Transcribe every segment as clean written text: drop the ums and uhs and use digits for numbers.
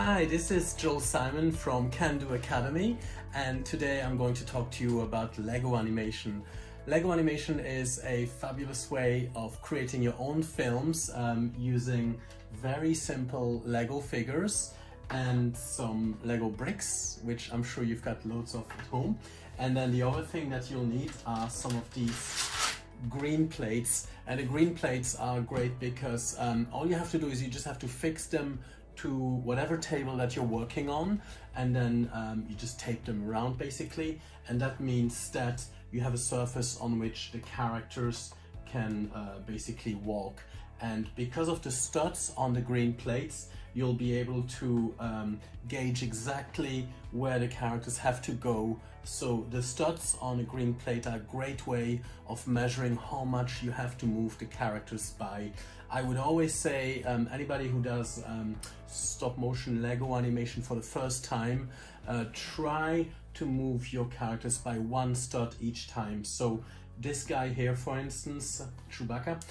Hi, this is Joel Simon from Can Do Academy, and today I'm going to talk to you about Lego animation. Lego animation is a fabulous way of creating your own films using very simple Lego figures and some Lego bricks, which I'm sure you've got loads of at home. And then the other thing that you'll need are some of these green plates, and the green plates are great because all you have to do is you just have to fix them to whatever table that you're working on, and then you just tape them around basically, and that means that you have a surface on which the characters can basically walk. And because of the studs on the green plates, you'll be able to gauge exactly where the characters have to go. So the studs on a green plate are a great way of measuring how much you have to move the characters by. I would always say anybody who does stop motion Lego animation for the first time, try to move your characters by one stud each time. So this guy here, for instance, Chewbacca,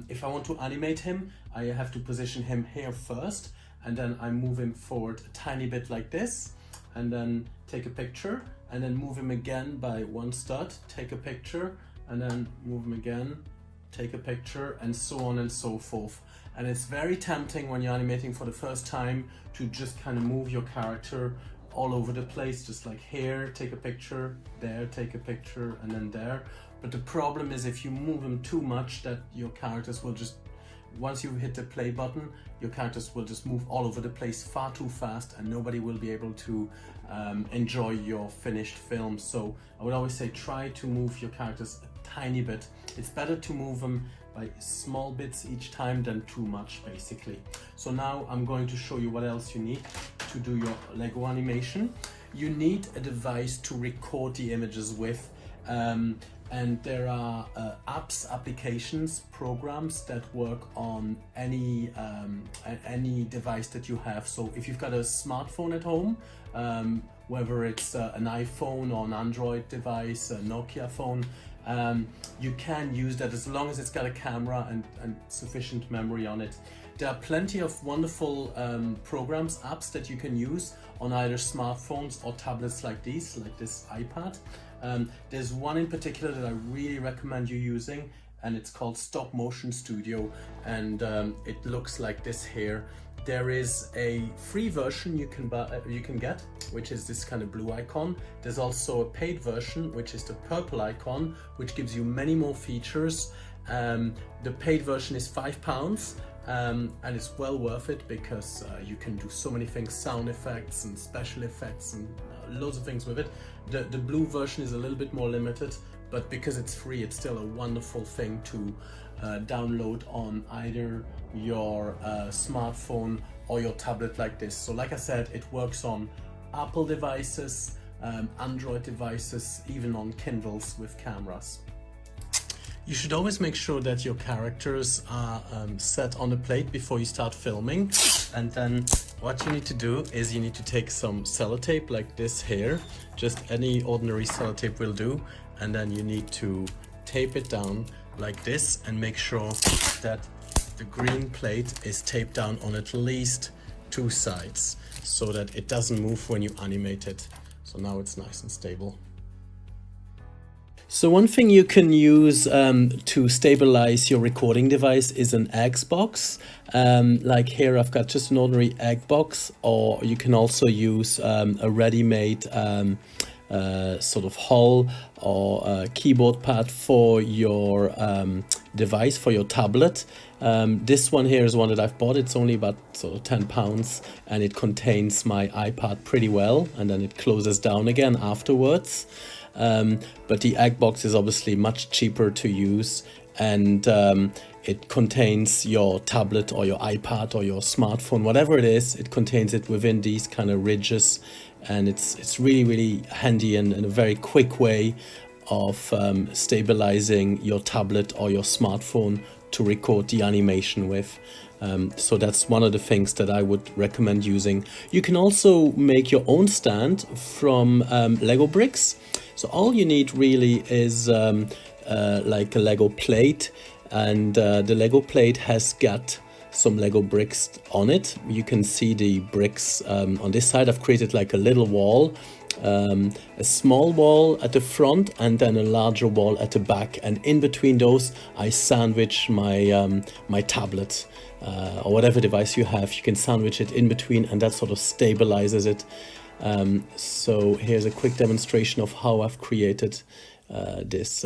if I want to animate him, I have to position him here first, and then I move him forward a tiny bit like this, and then take a picture, and then move him again by one stud, take a picture, and then move him again, take a picture, and so on and so forth. And it's very tempting when you're animating for the first time to just kind of move your character all over the place, just like here, take a picture, there, take a picture, and then there. But the problem is if you move them too much, that your characters will just, once you hit the play button, your characters will just move all over the place far too fast, and nobody will be able to enjoy your finished film. So I would always say try to move your characters a tiny bit. It's better to move them by small bits each time than too much basically. So now I'm going to show you what else you need to do your Lego animation. You need a device to record the images with. And there are applications, programs that work on any device that you have. So if you've got a smartphone at home, whether it's an iPhone or an Android device, a Nokia phone, you can use that as long as it's got a camera and sufficient memory on it. There are plenty of wonderful programs, apps that you can use on either smartphones or tablets like these, like this iPad. There's one in particular that I really recommend you using, and it's called Stop Motion Studio, and it looks like this here. There is a free version you can get, which is this kind of blue icon. There's also a paid version, which is the purple icon, which gives you many more features. The paid version is £5, and it's well worth it because you can do so many things, sound effects and special effects and loads of things with it. The blue version is a little bit more limited, but because it's free, it's still a wonderful thing to download on either your smartphone or your tablet like this. So like I said, it works on Apple devices, Android devices, even on Kindles with cameras. You should always make sure that your characters are set on the plate before you start filming. And then what you need to do is you need to take some sellotape like this here, just any ordinary sellotape will do, and then you need to tape it down like this and make sure that the green plate is taped down on at least two sides so that it doesn't move when you animate it. So now it's nice and stable. So one thing you can use to stabilize your recording device is an egg box. Like here I've got just an ordinary egg box, or you can also use a ready-made sort of hull or keyboard pad for your device, for your tablet. This one here is one that I've bought. It's only about sort of £10, and it contains my iPad pretty well, and then it closes down again afterwards. But the egg box is obviously much cheaper to use, and it contains your tablet or your iPad or your smartphone, whatever it is, it contains it within these kind of ridges, and it's really handy and a very quick way of stabilizing your tablet or your smartphone to record the animation with. So that's one of the things that I would recommend using. You can also make your own stand from Lego bricks. So all you need really is like a Lego plate, and the Lego plate has got some Lego bricks on it. You can see the bricks on this side. I've created like a little wall, a small wall at the front and then a larger wall at the back, and in between those I sandwich my my tablet or whatever device you have. You can sandwich it in between and that sort of stabilizes it. So here's a quick demonstration of how I've created this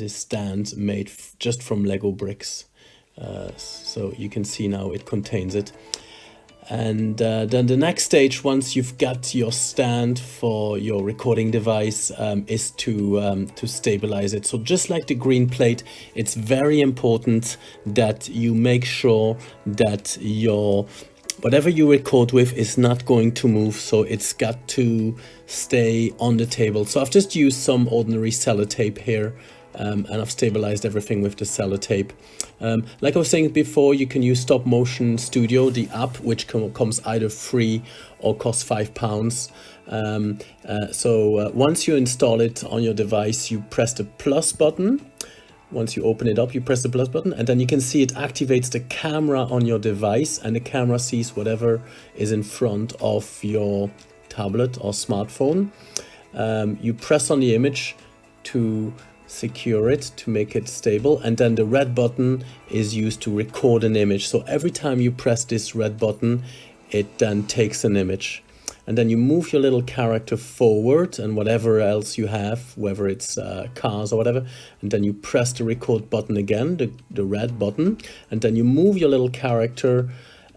stand made just from Lego bricks. So you can see now it contains it. And then the next stage, once you've got your stand for your recording device, is to stabilize it. So just like the green plate, it's very important that you make sure that your whatever you record with is not going to move, so it's got to stay on the table. So I've just used some ordinary sellotape here, and I've stabilized everything with the sellotape. Like I was saying before, you can use Stop Motion Studio, the app, which comes either free or costs £5. Once you install it on your device, you press the plus button. Once you open it up, you press the plus button, and then you can see it activates the camera on your device, and the camera sees whatever is in front of your tablet or smartphone. You press on the image to secure it, to make it stable, and then the red button is used to record an image. So every time you press this red button, it then takes an image. And then you move your little character forward and whatever else you have, whether it's cars or whatever, and then you press the record button again, the red button, and then you move your little character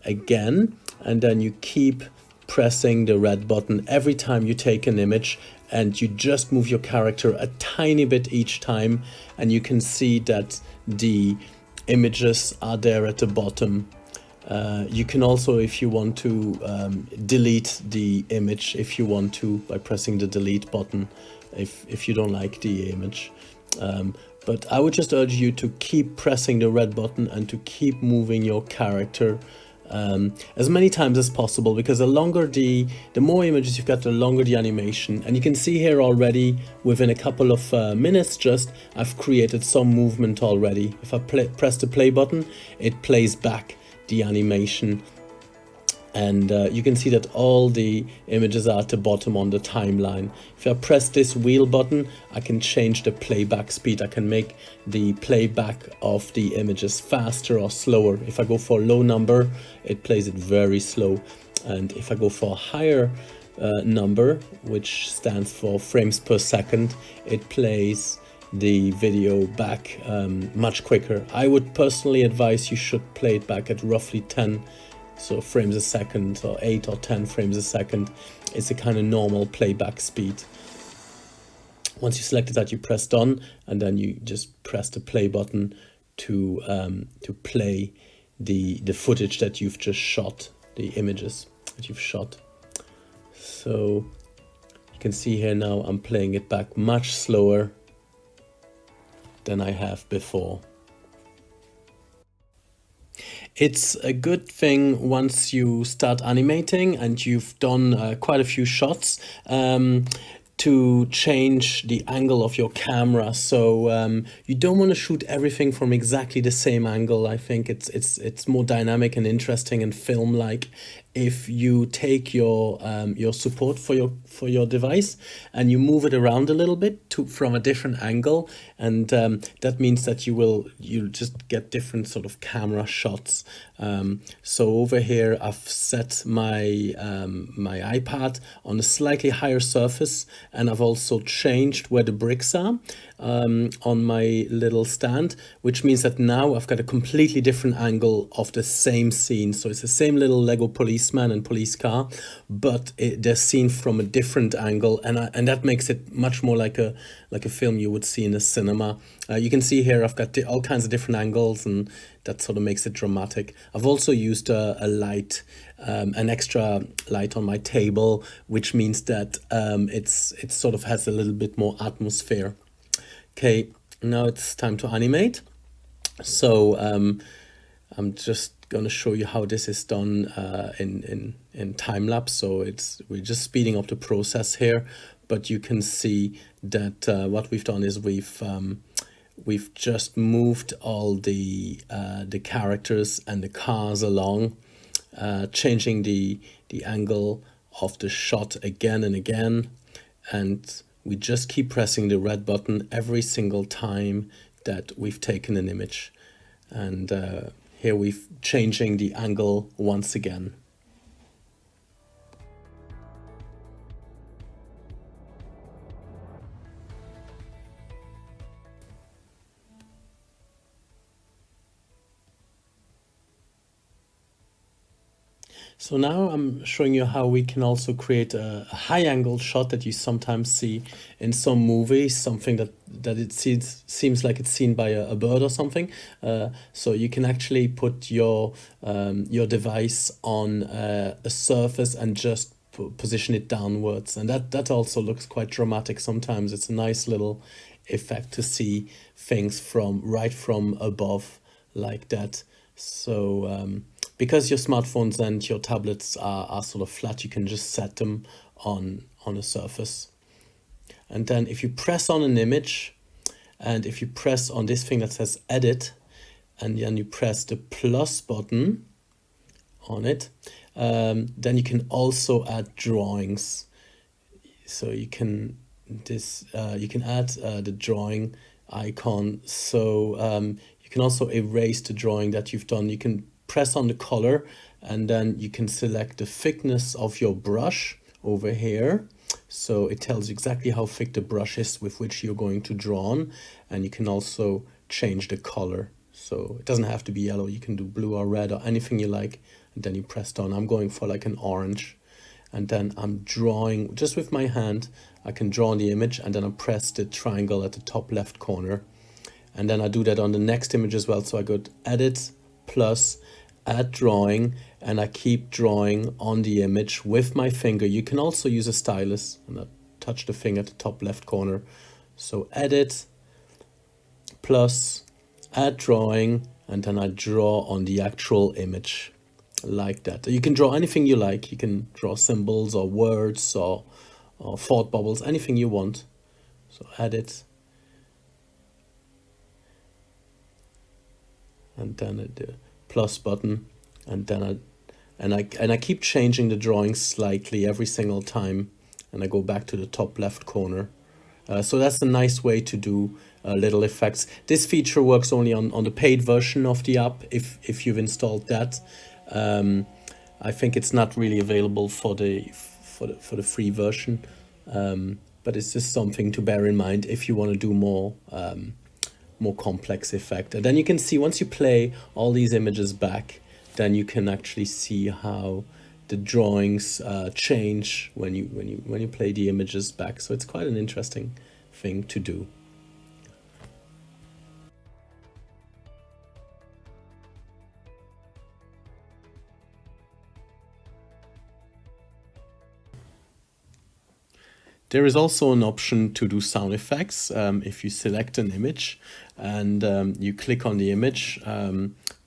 again, and then you keep pressing the red button every time you take an image, and you just move your character a tiny bit each time, and you can see that the images are there at the bottom. You can also, if you want to, delete the image if you want to by pressing the delete button if you don't like the image. But I would just urge you to keep pressing the red button and to keep moving your character as many times as possible, because the more images you've got, the longer the animation. And you can see here already, within a couple of minutes just, I've created some movement already. If I press the play button, it plays back the animation, and you can see that all the images are at the bottom on the timeline. If I press this wheel button, I can change the playback speed. I can make the playback of the images faster or slower. If I go for a low number, it plays it very slow, and if I go for a higher number, which stands for frames per second, it plays the video back much quicker. I would personally advise you should play it back at roughly 10 frames a second, or 8 or 10 frames a second. It's a kind of normal playback speed. Once you selected that, you press done, and then you just press the play button to play the footage that you've just shot, the images that you've shot. So you can see here now I'm playing it back much slower than I have before. It's a good thing once you start animating and you've done quite a few shots, to change the angle of your camera. So you don't want to shoot everything from exactly the same angle. I think it's more dynamic and interesting and film-like if you take your support for your device and you move it around a little bit from a different angle, and that means that you'll just get different sort of camera shots. So over here I've set my my iPad on a slightly higher surface, and I've also changed where the bricks are on my little stand, which means that now I've got a completely different angle of the same scene. So it's the same little Lego policeman and police car, but they're seen from a different angle, and that makes it much more like a film you would see in a cinema. You can see here I've got all kinds of different angles, and that sort of makes it dramatic. I've also used a light, an extra light on my table, which means that it sort of has a little bit more atmosphere. Okay, now it's time to animate. So I'm just going to show you how this is done in time lapse. So we're just speeding up the process here, but you can see that what we've done is we've just moved all the characters and the cars along, changing the angle of the shot again and again, and we just keep pressing the red button every single time that we've taken an image. And here we're changing the angle once again. So now I'm showing you how we can also create a high angle shot that you sometimes see in some movies, something that it seems like it's seen by a bird or something. So you can actually put your device on a surface and just position it downwards, and that also looks quite dramatic sometimes. It's a nice little effect to see things right from above like that. So because your smartphones and your tablets are sort of flat, you can just set them on a surface. And then if you press on an image, and if you press on this thing that says edit, and then you press the plus button on it, then you can also add drawings. So you can add the drawing icon. So you can also erase the drawing that you've done. You can press on the color, and then you can select the thickness of your brush over here. So it tells you exactly how thick the brush is with which you're going to draw on, and you can also change the color. So it doesn't have to be yellow, you can do blue or red or anything you like, and then you press down. I'm going for like an orange, and then I'm drawing just with my hand. I can draw on the image, and then I press the triangle at the top left corner, and then I do that on the next image as well. So I go to edit plus add drawing, and I keep drawing on the image with my finger. You can also use a stylus, and I touch the thing at the top left corner. So edit plus add drawing, and then I draw on the actual image like that. You can draw anything you like. You can draw symbols or words or thought bubbles, anything you want. So edit, and then the plus button, and then I keep changing the drawing slightly every single time, and I go back to the top left corner. So that's a nice way to do little effects. This feature works only on the paid version of the app if you've installed that. I think it's not really available for the free version, but it's just something to bear in mind if you want to do more complex effect. And then you can see, once you play all these images back, then you can actually see how the drawings change when you play the images back. So it's quite an interesting thing to do. There is also an option to do sound effects. If you select an image and you click on the image,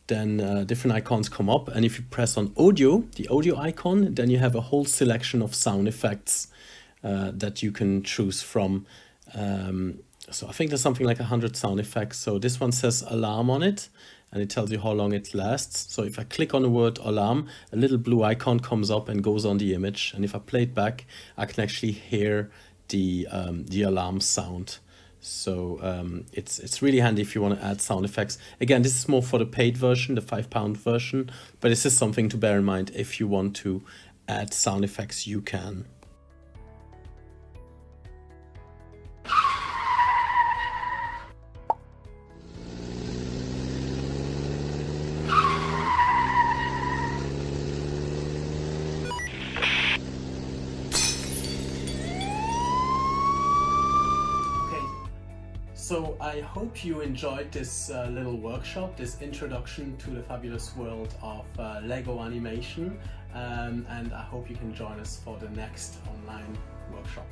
then different icons come up. And if you press on audio, the audio icon, then you have a whole selection of sound effects that you can choose from. So I think there's something like 100 sound effects. So this one says alarm on it, and it tells you how long it lasts. So if I click on the word alarm, a little blue icon comes up and goes on the image. And if I play it back, I can actually hear the alarm sound. So it's really handy if you want to add sound effects. Again, this is more for the paid version, the £5 version, but this is something to bear in mind. If you want to add sound effects, you can. So I hope you enjoyed this little workshop, this introduction to the fabulous world of Lego animation, and I hope you can join us for the next online workshop.